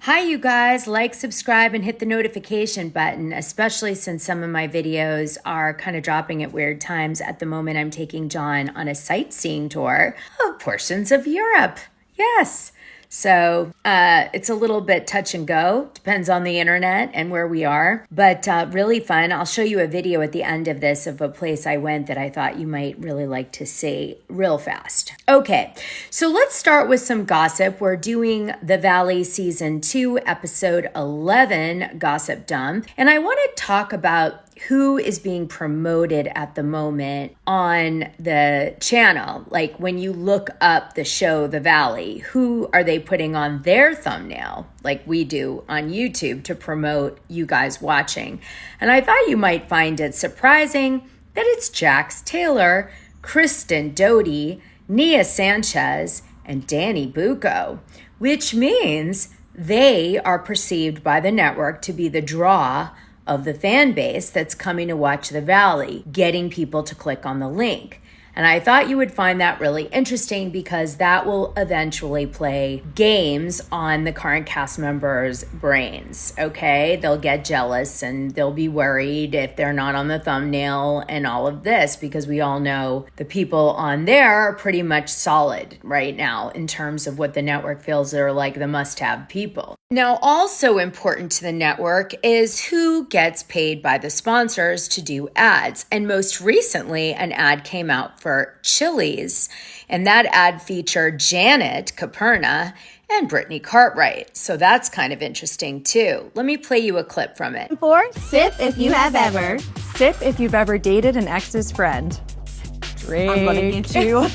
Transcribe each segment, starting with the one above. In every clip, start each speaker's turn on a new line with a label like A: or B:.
A: Hi, you guys. Like, subscribe, and hit the notification button, especially since some of my videos are kind of dropping at weird times. At the moment, I'm taking John on a sightseeing tour of portions of Europe. Yes. So it's a little bit touch and go, depends on the internet and where we are, but really fun. I'll show you a video at the end of this of a place I went that I thought you might really like to see real fast. Okay, so let's start with some gossip. We're doing The Valley Season 2, Episode 11, Gossip Dump, and I want to talk about who is being promoted at the moment on the channel. Like when you look up the show The Valley, who are they putting on their thumbnail like we do on YouTube to promote you guys watching? And I thought you might find it surprising that it's Jax Taylor, Kristen Doty, Nia Sanchez, and Danny Bucco, which means they are perceived by the network to be the draw of the fan base that's coming to watch The Valley, getting people to click on the link. And I thought you would find that really interesting because that will eventually play games on the current cast members' brains, okay? They'll get jealous and they'll be worried if they're not on the thumbnail and all of this, because we all know the people on there are pretty much solid right now in terms of what the network feels are like the must-have people. Now, also important to the network is who gets paid by the sponsors to do ads. And most recently, an ad came out for Chili's, and that ad featured Janet Caperna and Britney Cartwright. So that's kind of interesting too. Let me play you a clip from it.
B: Sip if you have ever.
C: Sip if you've ever dated an ex's friend. Drink.
B: I'm gonna get you.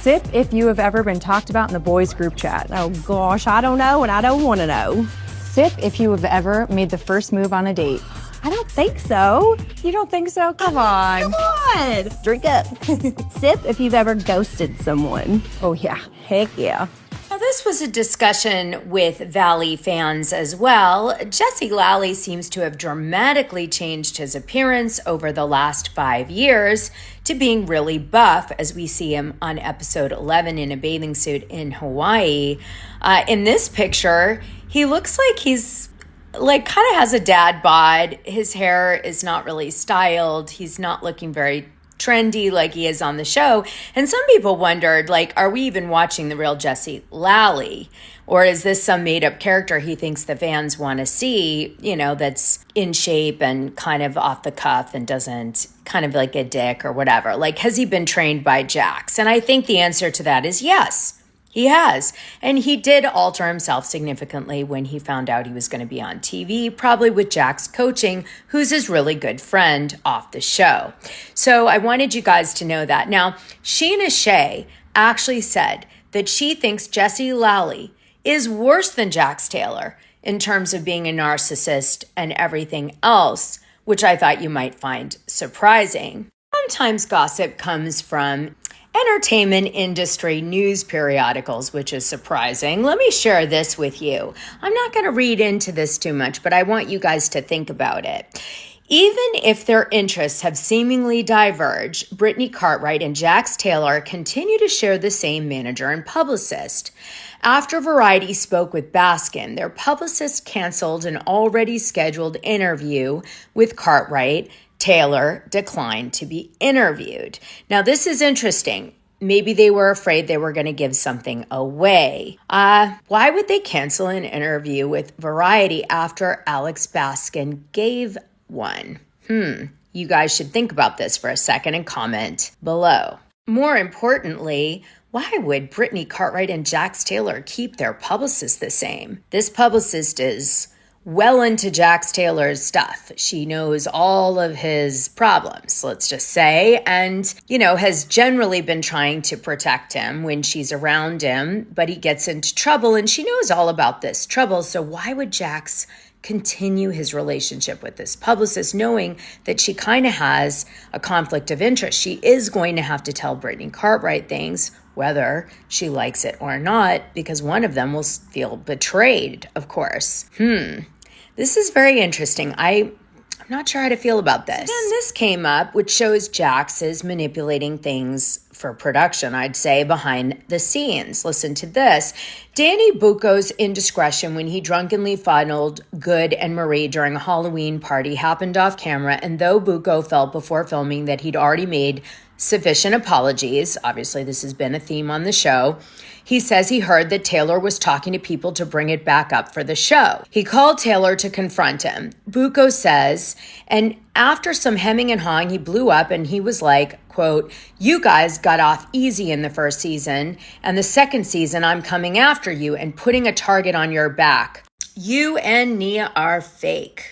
C: Sip if you have ever been talked about in the boys group chat.
B: Oh gosh, I don't know and I don't want to know.
C: Sip if you have ever made the first move on a date.
B: I don't think so.
C: You don't think so? Come on.
B: Come on. Drink up. Sip if you've ever ghosted someone.
C: Oh yeah.
B: Heck yeah.
A: Now, this was a discussion with Valley fans as well. Jesse Lally seems to have dramatically changed his appearance over the last 5 years to being really buff, as we see him on episode 11 in a bathing suit in Hawaii. In this picture, he looks like he's kind of has a dad bod. His hair is not really styled. He's not looking very trendy like he is on the show. And some people wondered, are we even watching the real Jesse Lally? Or is this some made-up character he thinks the fans want to see, that's in shape and kind of off the cuff and doesn't kind of like a dick or whatever? Has he been trained by Jax? And I think the answer to that is yes. He has. And he did alter himself significantly when he found out he was going to be on TV, probably with Jax coaching, who's his really good friend off the show. So I wanted you guys to know that. Now, Sheena Shea actually said that she thinks Jesse Lally is worse than Jax Taylor in terms of being a narcissist and everything else, which I thought you might find surprising. Sometimes gossip comes from entertainment industry news periodicals, which is surprising. Let me share this with you. I'm not going to read into this too much, but I want you guys to think about it. Even if their interests have seemingly diverged, Britney Cartwright and Jax Taylor continue to share the same manager and publicist. After Variety spoke with Baskin, their publicist canceled an already scheduled interview with Cartwright. Taylor declined to be interviewed. Now, this is interesting. Maybe they were afraid they were going to give something away. Why would they cancel an interview with Variety after Alex Baskin gave one? You guys should think about this for a second and comment below. More importantly, why would Britney Cartwright and Jax Taylor keep their publicist the same? This publicist is well into Jax Taylor's stuff. She knows all of his problems, let's just say, and, has generally been trying to protect him when she's around him, but he gets into trouble and she knows all about this trouble. So why would Jax continue his relationship with this publicist, knowing that she kind of has a conflict of interest? She is going to have to tell Britney Cartwright things, whether she likes it or not, because one of them will feel betrayed, of course. This is very interesting. I I'm not sure how to feel about this. Then this came up, which shows Jax is manipulating things for production, I'd say, behind the scenes. Listen to this. Danny Bucco's indiscretion when he drunkenly funneled Good and Marie during a Halloween party happened off camera, and though Bucco felt before filming that he'd already made sufficient apologies, obviously this has been a theme on the show, he says he heard that Taylor was talking to people to bring it back up for the show. He called Taylor to confront him. Bucco says, and after some hemming and hawing, he blew up and he was like, quote, "You guys got off easy in the first season, and the second season I'm coming after you and putting a target on your back. You and Nia are fake."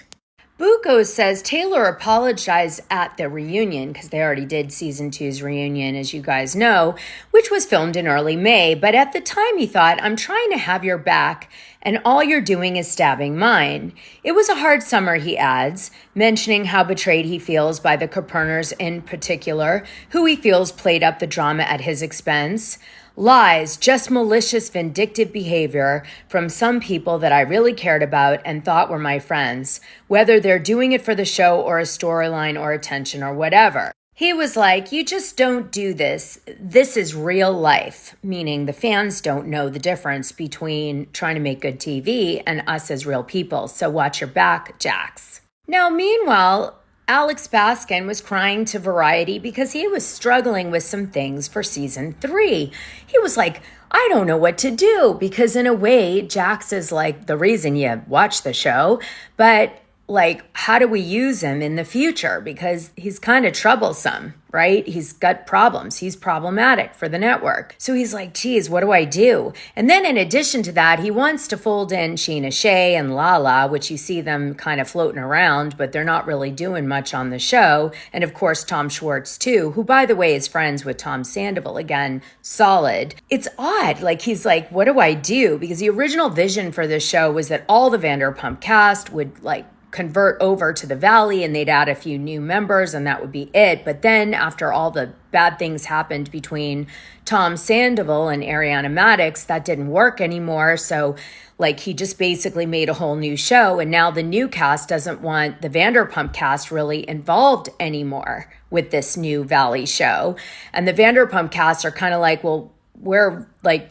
A: Bucco says Taylor apologized at the reunion, because they already did season 2's reunion, as you guys know, which was filmed in early May. But at the time he thought, "I'm trying to have your back, and all you're doing is stabbing mine." It was a hard summer, he adds, mentioning how betrayed he feels by the Caperners in particular, who he feels played up the drama at his expense. Lies, just malicious, vindictive behavior from some people that I really cared about and thought were my friends, whether they're doing it for the show or a storyline or attention or whatever. He was like, "You just don't do this. This is real life," meaning the fans don't know the difference between trying to make good TV and us as real people. So watch your back, Jax. Now, meanwhile, Alex Baskin was crying to Variety because he was struggling with some things for season 3. He was like, "I don't know what to do," because in a way, Jax is like the reason you watch the show, but like, how do we use him in the future? Because he's kind of troublesome, right? He's got problems. He's problematic for the network. So he's like, geez, what do I do? And then in addition to that, he wants to fold in Sheena Shea and Lala, which you see them kind of floating around, but they're not really doing much on the show. And of course, Tom Schwartz too, who by the way is friends with Tom Sandoval. Again, solid. It's odd. Like, he's like, what do I do? Because the original vision for this show was that all the Vanderpump cast would like convert over to the Valley and they'd add a few new members and that would be it. But then after all the bad things happened between Tom Sandoval and Ariana Madix, that didn't work anymore. So like, he just basically made a whole new show, and now the new cast doesn't want the Vanderpump cast really involved anymore with this new Valley show. And the Vanderpump cast are kind of like, well,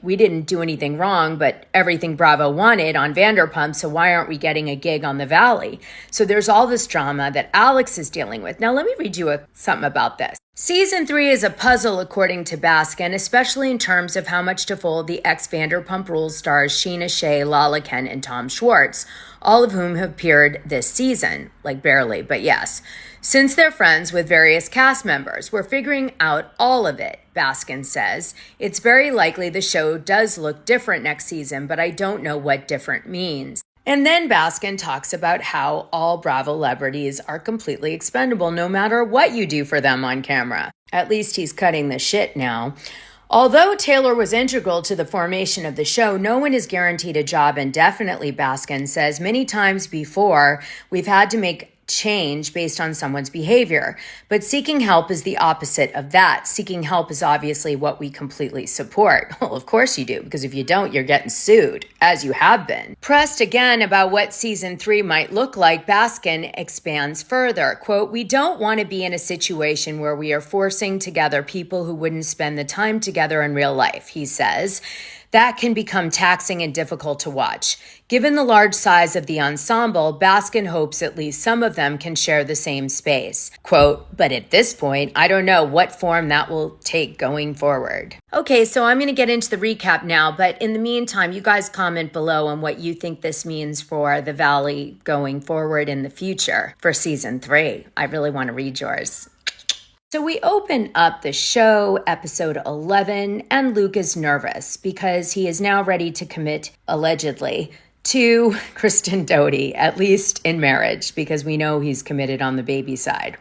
A: we didn't do anything wrong, but everything Bravo wanted on Vanderpump, so why aren't we getting a gig on the Valley? So there's all this drama that Alex is dealing with. Now, let me read you something about this. Season 3 is a puzzle, according to Baskin, especially in terms of how much to fold the ex-Vanderpump Rules stars Sheena Shea, Lala Kent, and Tom Schwartz, all of whom have appeared this season. Like, barely, but yes. Since they're friends with various cast members, we're figuring out all of it, Baskin says. It's very likely the show does look different next season, but I don't know what different means. And then Baskin talks about how all Bravo celebrities are completely expendable no matter what you do for them on camera. At least he's cutting the shit now. Although Taylor was integral to the formation of the show, no one is guaranteed a job indefinitely, Baskin says. Many times before, we've had to make change based on someone's behavior. But seeking help is the opposite of that. Seeking help is obviously what we completely support. Well, of course you do, because if you don't, you're getting sued, as you have been. Pressed again about what season 3 might look like, Baskin expands further. Quote, "We don't want to be in a situation where we are forcing together people who wouldn't spend the time together in real life," he says. That can become taxing and difficult to watch. Given the large size of the ensemble, Baskin hopes at least some of them can share the same space. Quote, "But at this point, I don't know what form that will take going forward." Okay, so I'm going to get into the recap now, but in the meantime, you guys comment below on what you think this means for the Valley going forward in the future for season 3. I really want to read yours. So we open up the show, episode 11, and Luke is nervous because he is now ready to commit, allegedly, to Kristen Doty, at least in marriage, because we know he's committed on the baby side.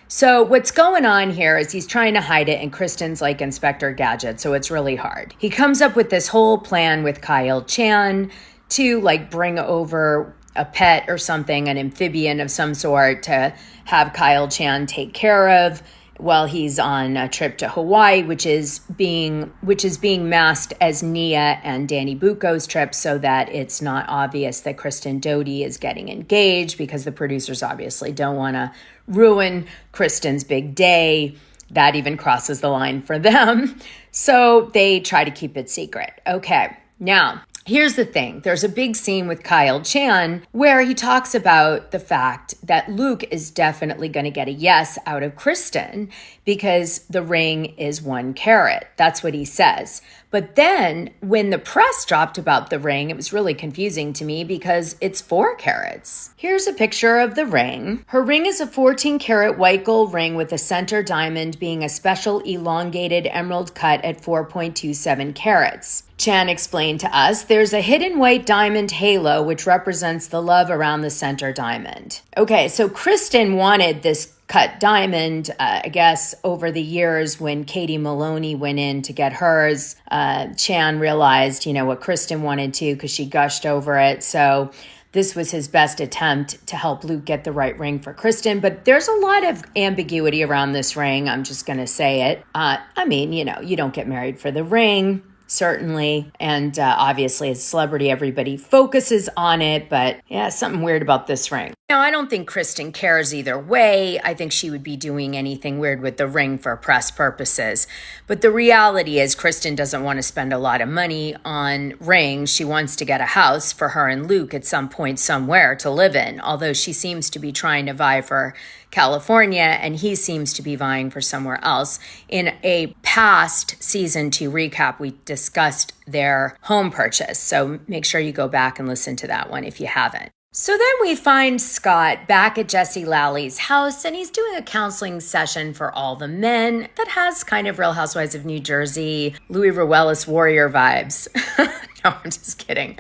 A: So what's going on here is he's trying to hide it, and Kristen's like Inspector Gadget, so it's really hard. He comes up with this whole plan with Kyle Chan to like bring over a pet or something, an amphibian of some sort, to have Kyle Chan take care of. while he's on a trip to Hawaii, which is being masked as Nia and Danny Bucco's trip so that it's not obvious that Kristen Doute is getting engaged, because the producers obviously don't want to ruin Kristen's big day. That even crosses the line for them. So they try to keep it secret. Okay, now here's the thing. There's a big scene with Kyle Chan where he talks about the fact that Luke is definitely going to get a yes out of Kristen because the ring is 1 carat. That's what he says. But then when the press dropped about the ring, it was really confusing to me because it's 4 carats. Here's a picture of the ring. Her ring is a 14-carat white gold ring with the center diamond being a special elongated emerald cut at 4.27 carats. Chan explained to us, there's a hidden white diamond halo which represents the love around the center diamond. Okay, so Kristen wanted this cut diamond, I guess, over the years when Katie Maloney went in to get hers. Chan realized, what Kristen wanted to because she gushed over it. So this was his best attempt to help Luke get the right ring for Kristen. But there's a lot of ambiguity around this ring. I'm just going to say it. You don't get married for the ring. Certainly. And obviously, as a celebrity, everybody focuses on it. But yeah, something weird about this ring. Now, I don't think Kristen cares either way. I think she would be doing anything weird with the ring for press purposes. But the reality is Kristen doesn't want to spend a lot of money on rings. She wants to get a house for her and Luke at some point somewhere to live in, although she seems to be trying to vie for California and he seems to be vying for somewhere else. In a past season 2 recap, we discussed their home purchase. So make sure you go back and listen to that one if you haven't. So then we find Scott back at Jesse Lally's house, and he's doing a counseling session for all the men that has kind of Real Housewives of New Jersey, Louis Ruelas Warrior vibes. No, I'm just kidding.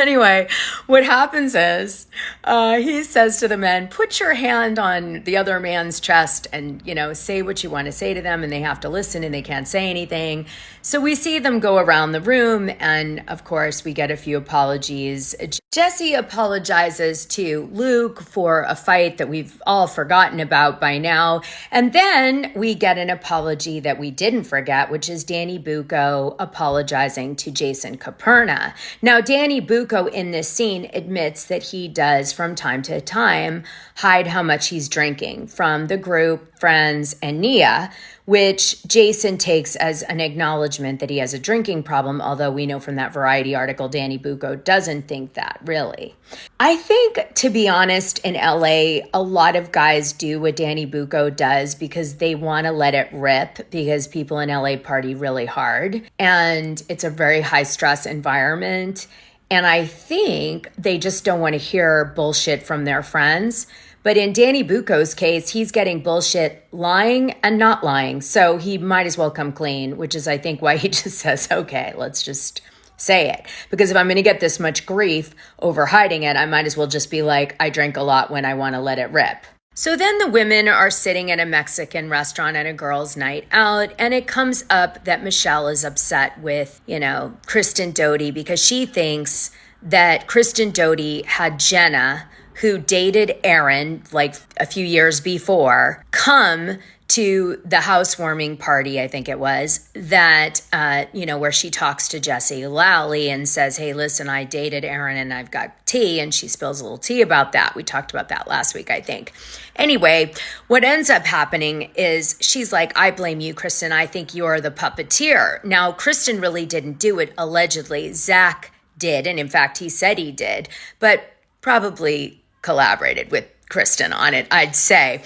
A: Anyway, what happens is he says to the men, put your hand on the other man's chest and, say what you want to say to them, and they have to listen and they can't say anything. So we see them go around the room, and of course we get a few apologies. Jesse apologizes to Luke for a fight that we've all forgotten about by now. And then we get an apology that we didn't forget, which is Danny Bucco apologizing to Jason Caperna. Now, Danny Bucco in this scene admits that he does from time to time hide how much he's drinking from the group, friends, and Nia, which Jason takes as an acknowledgement that he has a drinking problem, although we know from that Variety article, Danny Bucco doesn't think that, really. I think, to be honest, in LA, a lot of guys do what Danny Bucco does because they want to let it rip because people in LA party really hard, and it's a very high-stress environment, and I think they just don't want to hear bullshit from their friends. But in Danny Bucco's case, he's getting bullshit lying and not lying. So he might as well come clean, which is, I think, why he just says, okay, let's just say it. Because if I'm going to get this much grief over hiding it, I might as well just be like, I drink a lot when I want to let it rip. So then the women are sitting at a Mexican restaurant at a girls' night out, and it comes up that Michelle is upset with, Kristen Doute because she thinks that Kristen Doute had Jenna, who dated Aaron like a few years before, come to the housewarming party, I think it was, that, where she talks to Jesse Lally and says, hey, listen, I dated Aaron and I've got tea, and she spills a little tea about that. We talked about that last week, I think. Anyway, what ends up happening is she's like, I blame you, Kristen. I think you're the puppeteer. Now, Kristen really didn't do it, allegedly. Zach did, and in fact, he said he did, but probably collaborated with Kristen on it, I'd say.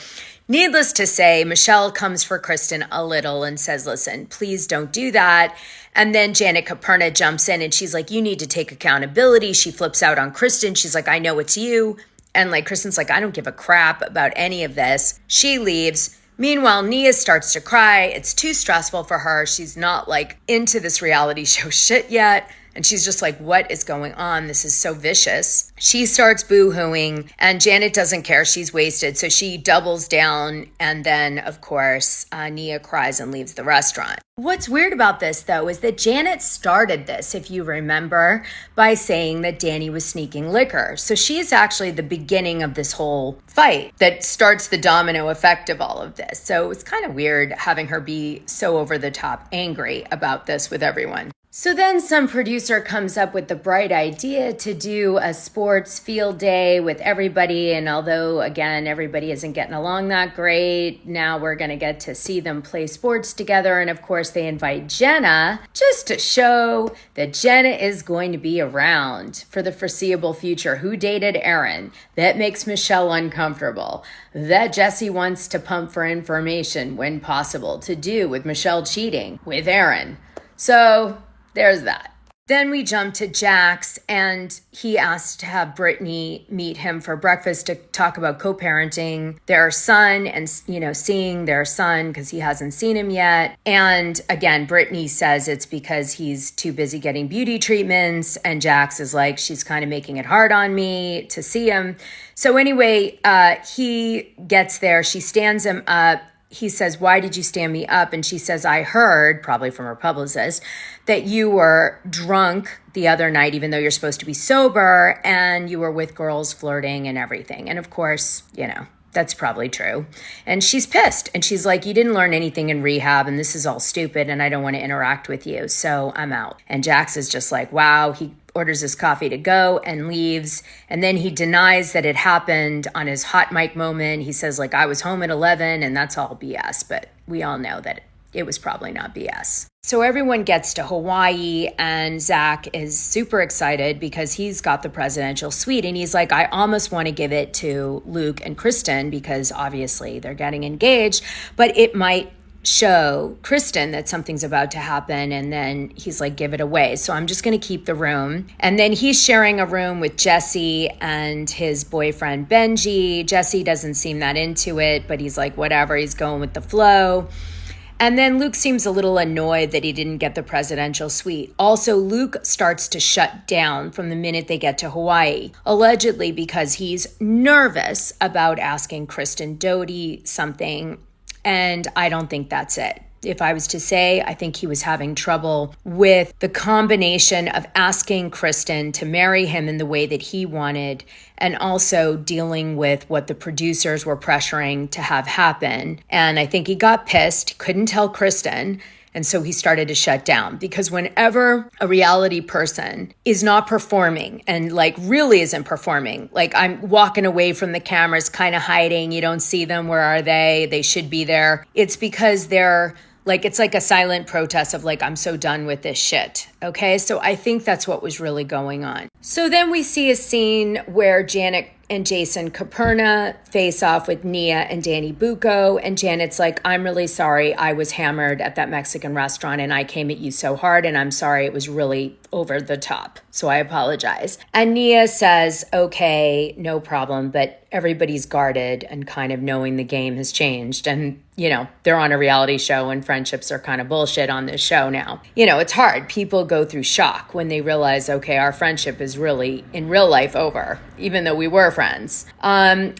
A: Needless to say, Michelle comes for Kristen a little and says, listen, please don't do that. And then Janet Caperna jumps in and she's like, you need to take accountability. She flips out on Kristen. She's like, I know it's you. And Kristen's like, I don't give a crap about any of this. She leaves. Meanwhile, Nia starts to cry. It's too stressful for her. She's not into this reality show shit yet. And she's just like, what is going on? This is so vicious. She starts boo-hooing and Janet doesn't care. She's wasted. So she doubles down. And then, of course, Nia cries and leaves the restaurant. What's weird about this, though, is that Janet started this, if you remember, by saying that Danny was sneaking liquor. So she is actually the beginning of this whole fight that starts the domino effect of all of this. So it's kind of weird having her be so over the top angry about this with everyone. So then some producer comes up with the bright idea to do a sports field day with everybody. And although, again, everybody isn't getting along that great, now we're going to get to see them play sports together. And of course, they invite Jenna just to show that Jenna is going to be around for the foreseeable future. Who dated Aaron? That makes Michelle uncomfortable. That Jesse wants to pump for information when possible to do with Michelle cheating with Aaron. So there's that. Then we jump to Jax, and he asked to have Britney meet him for breakfast to talk about co-parenting their son and, seeing their son because he hasn't seen him yet. And again, Britney says it's because he's too busy getting beauty treatments. And Jax is like, she's kind of making it hard on me to see him. So anyway, he gets there. She stands him up. He says, why did you stand me up? And she says, I heard, probably from her publicist, that you were drunk the other night, even though you're supposed to be sober, and you were with girls flirting and everything. And of course, that's probably true. And she's pissed. And she's like, you didn't learn anything in rehab, and this is all stupid, and I don't want to interact with you, so I'm out. And Jax is just like, wow. He orders his coffee to go and leaves. And then he denies that it happened on his hot mic moment. He says, I was home at 11, and that's all BS. But we all know that it was probably not BS. So everyone gets to Hawaii, and Zach is super excited because he's got the presidential suite. And he's like, I almost want to give it to Luke and Kristen because obviously they're getting engaged, but it might show Kristen that something's about to happen. And then he's like, give it away. So I'm just going to keep the room. And then he's sharing a room with Jesse and his boyfriend, Benji. Jesse doesn't seem that into it, but he's like, whatever, he's going with the flow. And then Luke seems a little annoyed that he didn't get the presidential suite. Also, Luke starts to shut down from the minute they get to Hawaii, allegedly because he's nervous about asking Kristen Doty something. And I don't think that's it. If I was to say, I think he was having trouble with the combination of asking Kristen to marry him in the way that he wanted and also dealing with what the producers were pressuring to have happen. And I think he got pissed, couldn't tell Kristen. And so he started to shut down because whenever a reality person is not performing and really isn't performing, I'm walking away from the cameras, kind of hiding, you don't see them, where are they? They should be there. It's because they're it's like a silent protest of I'm so done with this shit. Okay, so I think that's what was really going on. So then we see a scene where Janet and Jason Caperna face off with Nia and Danny Bucco. And Janet's like, I'm really sorry. I was hammered at that Mexican restaurant and I came at you so hard. And I'm sorry. It was really over the top. So I apologize. And Nia says, okay, no problem. But everybody's guarded and kind of knowing the game has changed. And, they're on a reality show and friendships are kind of bullshit on this show now. It's hard. People go through shock when they realize, okay, our friendship is really in real life over, even though we were friends.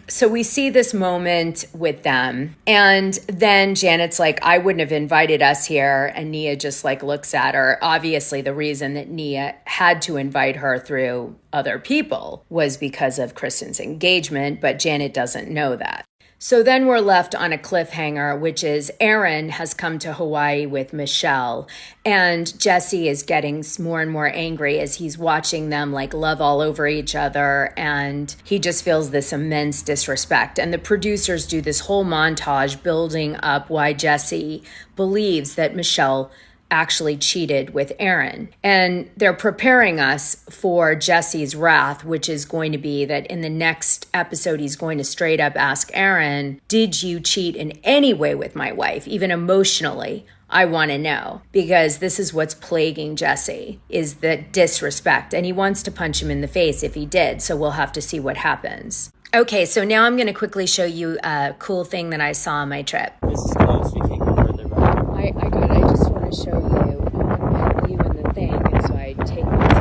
A: So we see this moment with them. And then Janet's like, I wouldn't have invited us here. And Nia just looks at her. Obviously, the reason that Nia had to invite her through other people was because of Kristen's engagement, but Janet doesn't know that. So then we're left on a cliffhanger, which is Aaron has come to Hawaii with Michelle, and Jesse is getting more and more angry as he's watching them love all over each other, and he just feels this immense disrespect. And the producers do this whole montage building up why Jesse believes that Michelle actually cheated with Aaron. And they're preparing us for Jesse's wrath, which is going to be that in the next episode, he's going to straight up ask Aaron, did you cheat in any way with my wife, even emotionally? I want to know, because this is what's plaguing Jesse, is the disrespect. And he wants to punch him in the face if he did. So we'll have to see what happens. Okay, so now I'm going to quickly show you a cool thing that I saw on my trip.
D: This is close. We can go further back.
A: I just want to show you you and the thing. And so I take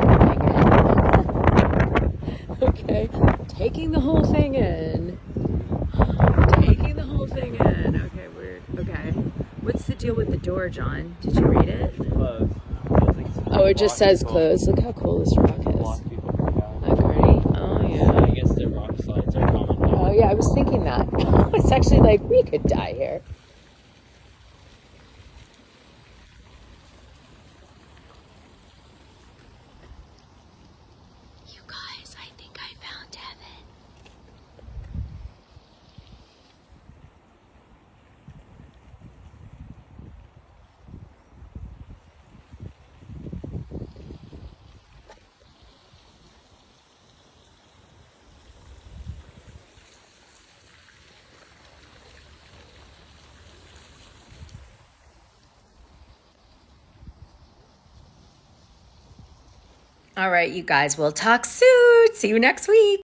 A: Taking the whole thing in. Taking the whole thing in. Okay, weird. Okay. What's the deal with the door, John? Did you read it?
D: Closed.
A: Oh, it just says closed. Look how cool this rock is. Look, ready? Oh, yeah.
D: I guess the rock slides are common.
A: Oh, yeah, I was thinking that. It's actually like, we could die here. You guys, I think I found heaven. All right, you guys, we'll talk soon. See you next week.